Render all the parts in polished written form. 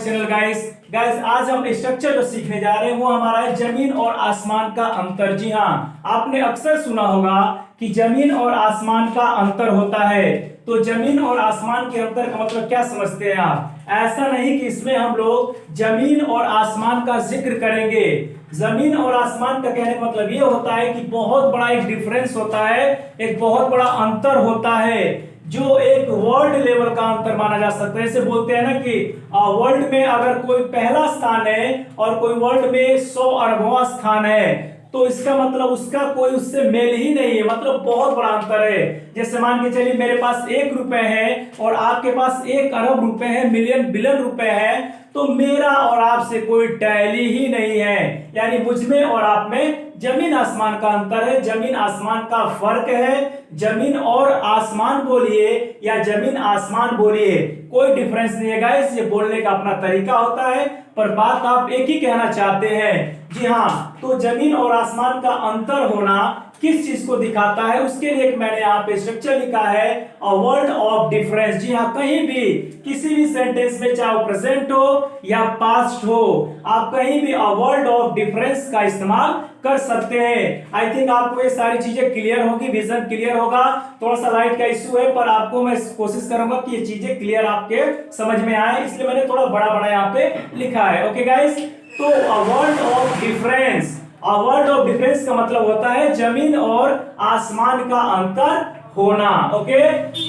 Channel guys आज हम structure जो सीखने जा रहे हैं वो हमारा है जमीन और आसमान का अंतर। जी हाँ, आपने अक्सर सुना होगा कि जमीन और आसमान का अंतर होता है। तो जमीन और आसमान के अंतर का मतलब क्या समझते हैं आप? ऐसा नहीं कि इसमें हम लोग जमीन और आसमान का जिक्र करेंगे। जमीन और आसमान का कहने का मतलब ये होता है कि बहुत बड़ा एक डिफरेंस होता है, एक बहुत बड़ा अंतर होता है जो एक वर्ल्ड लेवल का अंतर माना जा सकता है। जैसे बोलते हैं ना कि वर्ल्ड में अगर कोई पहला स्थान है और कोई वर्ल्ड में 100 अरबवां स्थान है तो इसका मतलब उसका कोई उससे मेल ही नहीं है, मतलब बहुत बड़ा अंतर है। जैसे मान के चलिए मेरे पास 1 रुपए है और आपके पास 1 अरब रुपए है, मिलियन बिलियन रुपए है, तो मेरा और आपसे कोई टैली ही नहीं है। यानी मुझ में और आप में जमीन आसमान का अंतर है, जमीन आसमान का फर्क है। जमीन और आसमान बोलिए या जमीन आसमान बोलिए, कोई डिफरेंस नहीं है गाइस। ये बोलने का अपना तरीका होता है, पर बात आप एक ही कहना चाहते हैं। जी हाँ, तो जमीन और आसमान का अंतर होना किस चीज को दिखाता है, उसके लिए एक मैंने यहाँ पे स्ट्रक्चर लिखा है, अ वर्ड ऑफ डिफरेंस। जी हाँ, कहीं भी किसी भी सेंटेंस में चाहे प्रेजेंट हो या पास्ट हो, आप कहीं भी अ वर्ड ऑफ डिफरेंस का इस्तेमाल कर सकते हैं। आई थिंक आपको ये सारी चीजें क्लियर होगी, विजन क्लियर होगा। थोड़ा सा लाइट का इश्यू है, पर आपको मैं कोशिश करूंगा कि ये चीजें क्लियर आपके समझ में आए, इसलिए मैंने थोड़ा बड़ा बड़ा यहाँ पे लिखा है। ओके गाइस, तो a word of difference, a word of difference का मतलब होता है जमीन और आसमान का अंतर होना। ओके,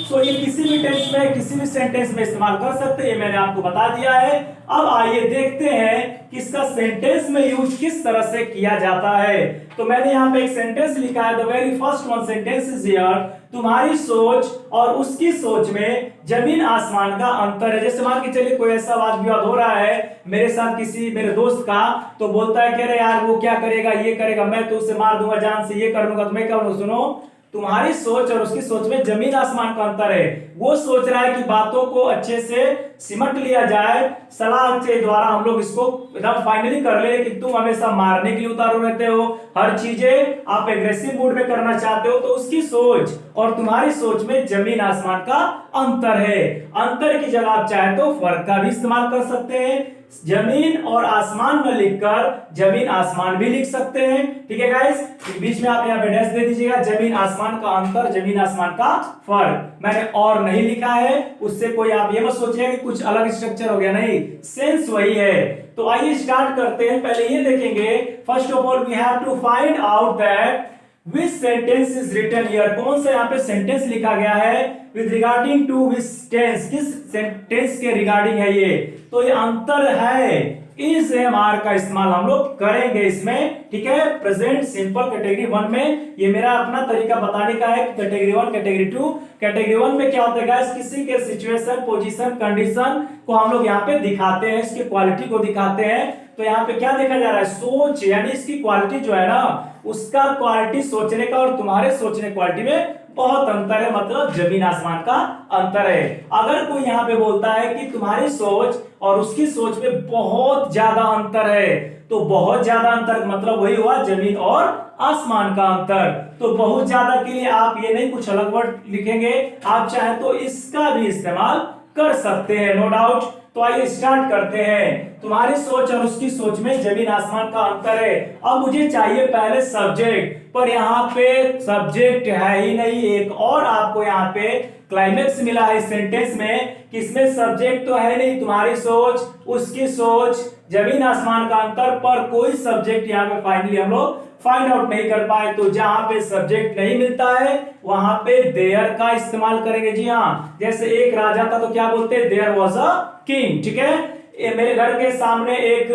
सो ये किसी भी टेंस में किसी भी सेंटेंस में इस्तेमाल कर सकते हैं, ये मैंने आपको बता दिया है। अब आइए देखते हैं कि इसका सेंटेंस में यूज किस तरह से किया जाता है। तो मैंने यहाँ पे एक सेंटेंस लिखा है, the very first one sentence is here, तुम्हारी सोच और उसकी सोच में जमीन आसमान का अंतर है। जैसे मान के चलिए कोई ऐसा वाद विवाद हो रहा है मेरे साथ किसी मेरे दोस्त का, तो बोलता है कह रहे यार वो क्या करेगा, ये करेगा, मैं तो उसे मार दूंगा जान से, ये कर लूंगा, तो मैं क्या बोलूं, सुनो तुम्हारी सोच और उसकी सोच में जमीन आसमान का अंतर है। वो सोच रहा है कि बातों को अच्छे से सिमट लिया जाए, सलाह के द्वारा हम लोग इसको एकदम फाइनली कर ले, लेकिन तुम हमेशा मारने के लिए उतारू रहते हो, हर चीजें आप एग्रेसिव मूड में करना चाहते हो। तो उसकी सोच और तुम्हारी सोच में जमीन आसमान का अंतर है। अंतर की जगह आप चाहे तो फर्क का भी इस्तेमाल कर सकते हैं, जमीन और आसमान में लिखकर जमीन आसमान भी लिख सकते हैं। ठीक है गाइस, बीच में आप यहाँ पे डैश दे दीजिएगा, जमीन आसमान का अंतर, जमीन आसमान का फर्क। मैंने और नहीं लिखा है, उससे कोई आप ये मत सोचिए कि कुछ अलग स्ट्रक्चर हो गया, नहीं, सेंस वही है। तो आइए स्टार्ट करते हैं। पहले ये देखेंगे, first of all we have to find out that which sentence is written here, कौन सा यहाँ पे सेंटेंस लिखा गया है, with regarding to which tense, किस सेंटेंस के रिगार्डिंग है ये। तो ये अंतर है, इस एमआर का इस्तेमाल हम लोग करेंगे इसमें। ठीक है, प्रेजेंट सिंपल कैटेगरी 1 में ये मेरा अपना तरीका बताने का है, कैटेगरी 1 कैटेगरी 2। कैटेगरी 1 में क्या होता है गाइस, किसी के सिचुएशन पोजीशन कंडीशन को हम लोग यहाँ पे दिखाते हैं, इसकी क्वालिटी को दिखाते हैं। तो यहाँ पे क्या देखा जा रहा है, सोच, यानी इसकी क्वालिटी जो है ना, उसका क्वालिटी सोचने का और तुम्हारे सोचने क्वालिटी में बहुत अंतर है, मतलब जमीन आसमान का अंतर है। अगर कोई यहाँ पे बोलता है कि तुम्हारी सोच और उसकी सोच में बहुत ज्यादा अंतर है, तो बहुत ज्यादा अंतर मतलब वही हुआ जमीन और आसमान का अंतर। तो बहुत ज्यादा के लिए आप ये नहीं कुछ अलग वर्ड लिखेंगे, आप चाहे तो इसका भी इस्तेमाल कर सकते हैं, नो डाउट। तो आइए स्टार्ट करते हैं। तुम्हारी सोच और उसकी सोच में जमीन आसमान का अंतर है। अब मुझे चाहिए पहले सब्जेक्ट, पर यहाँ पे सब्जेक्ट है ही नहीं, एक और आपको यहाँ पे क्लाइमेक्स मिला है इस सेंटेंस में, कि इसमें सब्जेक्ट तो है नहीं, तुम्हारी सोच उसकी सोच जमीन आसमान का अंतर, पर कोई सब्जेक्ट यहाँ पे फाइनली हम लोग फाइंड आउट नहीं कर पाए। तो जहां पे सब्जेक्ट नहीं मिलता है वहां पे देयर का इस्तेमाल करेंगे। जी हाँ, जैसे एक राजा था तो क्या बोलते हैं, देयर वाज अ किंग। ठीक है, ये मेरे घर के सामने एक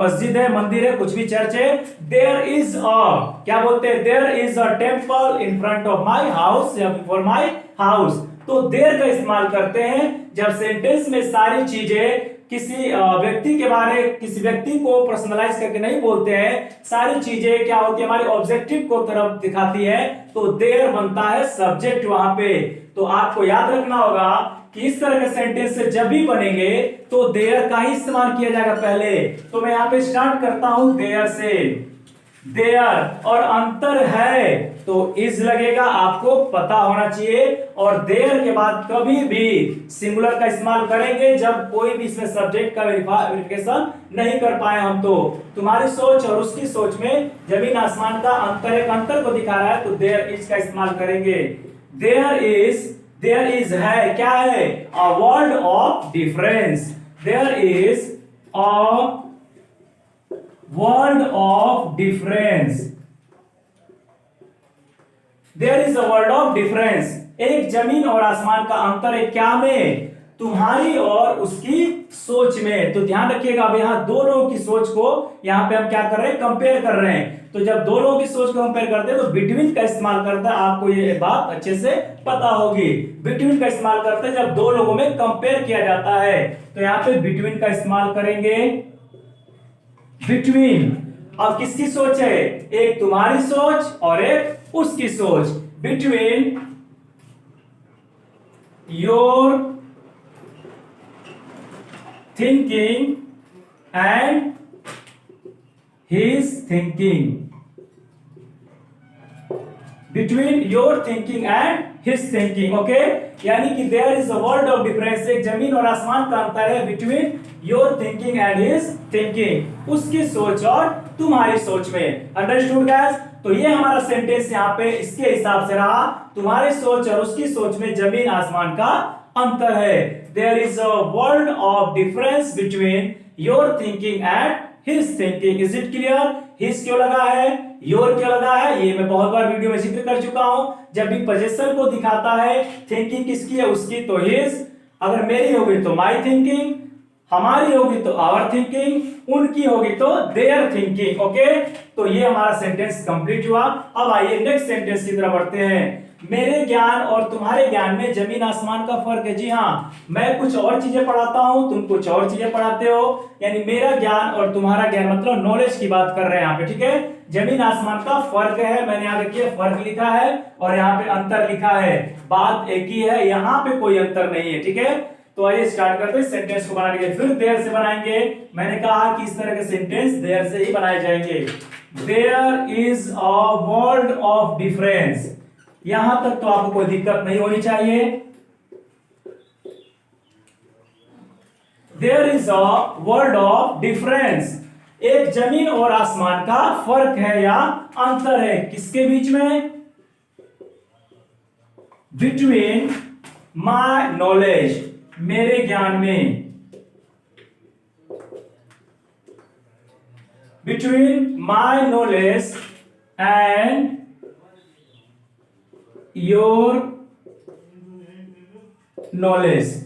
मस्जिद है, मंदिर है, कुछ भी चर्च है, देयर इज अ, क्या बोलते हैं, there is a temple in front of my house या बिफोर माई हाउस। तो देयर का इस्तेमाल करते हैं जब सेंटेंस में सारी चीजें किसी व्यक्ति के बारे, किसी व्यक्ति को पर्सनलाइज करके नहीं बोलते हैं, सारी चीजें क्या होती है, हमारी ऑब्जेक्टिव को तरफ दिखाती है, तो देयर बनता है सब्जेक्ट वहां पे। तो आपको याद रखना होगा कि इस तरह के सेंटेंस से जब भी बनेंगे तो देयर का ही इस्तेमाल किया जाएगा पहले। तो मैं यहाँ पे स्टार्ट करता हूं देयर से। देयर, और अंतर है तो इज लगेगा, आपको पता होना चाहिए। और देयर के बाद कभी भी सिंगुलर का इस्तेमाल करेंगे जब कोई भी इसमें सब्जेक्ट का वेरिफिकेशन नहीं कर पाए हम। तो तुम्हारी सोच और उसकी सोच में जमीन आसमान का अंतर, एक अंतर को दिखा रहा है, तो देयर इज का इस्तेमाल करेंगे। देयर इज है, क्या है? A world of difference. There is a world of difference. There is a world of difference. एक जमीन और आसमान का अंतर है, क्या में? तुम्हारी और उसकी सोच में। तो ध्यान रखिएगा, अब यहां दो लोगों की सोच को यहां पे हम क्या कर रहे हैं? कंपेयर कर रहे हैं। तो जब दो लोगों की सोच को कंपेयर करते हैं तो बिटवीन का इस्तेमाल करता है, आपको ये बात अच्छे से पता होगी। बिटवीन का इस्तेमाल करते हैं जब दो लोगों में कंपेयर किया जाता है, तो यहां पे बिटवीन का इस्तेमाल करेंगे। बिटवीन, अब किसकी सोच है? एक तुम्हारी सोच और एक उसकी सोच। Between your thinking and his thinking. Between your thinking and his thinking, okay. यानी कि there is a world of difference, एक जमीन और आसमान का अंतर है between your thinking and his thinking, उसकी सोच और तुम्हारी सोच में। Understood guys? तो ये हमारा सेंटेंस यहाँ पे इसके हिसाब से रहा, तुम्हारी सोच और उसकी सोच में जमीन आसमान का अंतर है। There is a world of difference between your thinking and his thinking. Is it clear? His क्यों लगा है, योर क्यों लगा है, ये मैं बहुत बार वीडियो में जिक्र कर चुका हूं। जब भी पोजीशन को दिखाता है, थिंकिंग किसकी है? उसकी, तो हिज। अगर मेरी होगी तो माई थिंकिंग, हमारी होगी तो आवर थिंकिंग, उनकी होगी तो देयर थिंकिंग, ओके। तो ये हमारा सेंटेंस कंप्लीट हुआ। अब आइए नेक्स्ट सेंटेंस की तरफ बढ़ते हैं। मेरे ज्ञान और तुम्हारे ज्ञान में जमीन आसमान का फर्क है। जी हाँ, मैं कुछ और चीजें पढ़ाता हूं, तुम कुछ और चीजें पढ़ाते हो। यानी मेरा ज्ञान और तुम्हारा ज्ञान, मतलब नॉलेज की बात कर रहे हैं यहाँ पे, ठीक है। जमीन आसमान का फर्क है, मैंने यहाँ देखिए फर्क लिखा है और यहाँ पे अंतर लिखा है। बात एक ही है, यहाँ पे कोई अंतर नहीं है, ठीक है। तो आइए स्टार्ट करते हैं सेंटेंस को बनाने के। फिर देयर से बनाएंगे। मैंने कहा कि इस तरह के सेंटेंस देयर से ही बनाए जाएंगे। There is a world of difference. यहां तक तो आपको कोई दिक्कत नहीं होनी चाहिए। There is a world of difference, एक जमीन और आसमान का फर्क है या अंतर है। किसके बीच में? बिटवीन माई नॉलेज, मेरे ज्ञान में। Between my knowledge and your knowledge.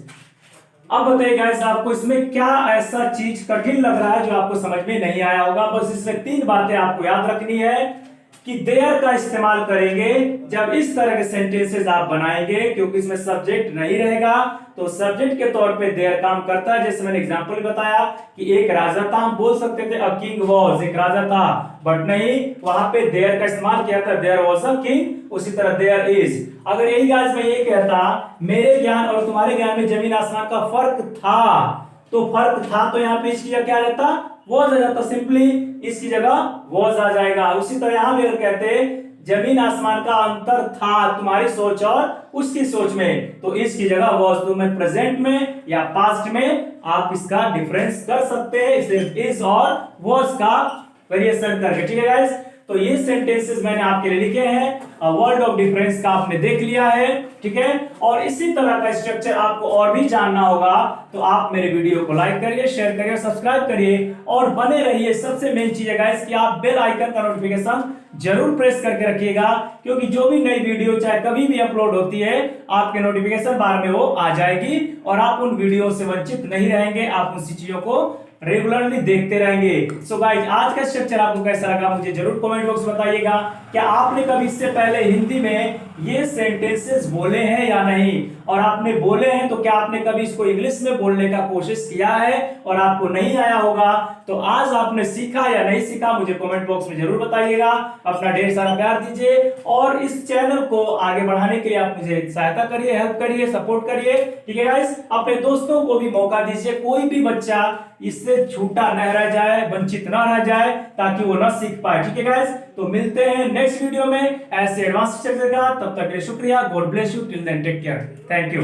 अब बताइए गाइस, आपको इसमें क्या ऐसा चीज कठिन लग रहा है जो आपको समझ में नहीं आया होगा? बस इसमें तीन बातें आपको याद रखनी है कि देयर का इस्तेमाल करेंगे जब इस तरह के सेंटेंसेस आप बनाएंगे, क्योंकि इसमें सब्जेक्ट नहीं रहेगा। तो सब्जेक्ट के तौर पे देयर काम करता है। जैसे मैंने एग्जांपल बताया कि एक राजा था, हम बोल सकते थे अ किंग वाज, एक राजा था, बट नहीं, वहां पे देयर का इस्तेमाल किया था, देयर वाज अ किंग। उसी तरह देयर इज। अगर यही गाइस मैं ये कहता मेरे ज्ञान और तुम्हारे ज्ञान में जमीन आसमान का फर्क था, तो फर्क था तो यहाँ पे इसकी जगह क्या आ जाता? वॉज आ जाता, सिंपली इसकी जगह वॉज आ जाएगा। उसी तरह यहां भी अगर कहते जमीन आसमान का अंतर था तुम्हारी सोच और उसकी सोच में, तो इसकी जगह वॉज। तो मैं प्रेजेंट में या पास्ट में आप इसका डिफरेंस कर सकते हैं, सिर्फ इज और वॉज का वेरिएशन करके, ठीक है गाइस। तो ये सेंटेंसेस मैंने आपके लिए लिखे हैं। वर्ल्ड ऑफ डिफरेंस का आपने देख लिया है, ठीक है। और इसी तरह का स्ट्रक्चर आपको और भी जानना होगा तो आप मेरे वीडियो को लाइक करिए, शेयर करिए, सब्सक्राइब करिए और बने रहिए। सबसे मेन चीज है गाइस कि आप बेल आइकन का नोटिफिकेशन जरूर प्रेस करके रखिएगा, क्योंकि जो भी नई वीडियो चाहे कभी भी अपलोड होती है आपके नोटिफिकेशन बार में वो आ जाएगी और आप उन वीडियो से वंचित नहीं रहेंगे। आप उन चीजों को रेगुलरली देखते रहेंगे। सो गाइस, आज का स्ट्रक्चर आपको कैसा लगा मुझे जरूर कमेंट बॉक्स में बताइएगा। क्या आपने कभी इससे पहले हिंदी में ये सेंटेंसेस बोले हैं या नहीं, और आपने बोले हैं तो क्या आपने कभी इसको इंग्लिश में बोलने का कोशिश किया है और आपको नहीं आया होगा? तो आज आपने सीखा या नहीं सीखा मुझे कमेंट बॉक्स में जरूर बताइएगा। अपना ढेर सारा प्यार दीजिए और इस चैनल को आगे बढ़ाने के लिए आप मुझे सहायता करिए, हेल्प करिए, सपोर्ट करिए, ठीक है गाइस। अपने दोस्तों को भी मौका दीजिए, कोई भी बच्चा इससे छूटा न रह जाए, वंचित न रह जाए, ताकि वो न सीख पाए। ठीक है गाइस, तो मिलते हैं नेक्स्ट वीडियो में ऐसे एडवांस स्ट्रक्चर का। तब तक के लिए शुक्रिया। God bless you, till then take care, thank you.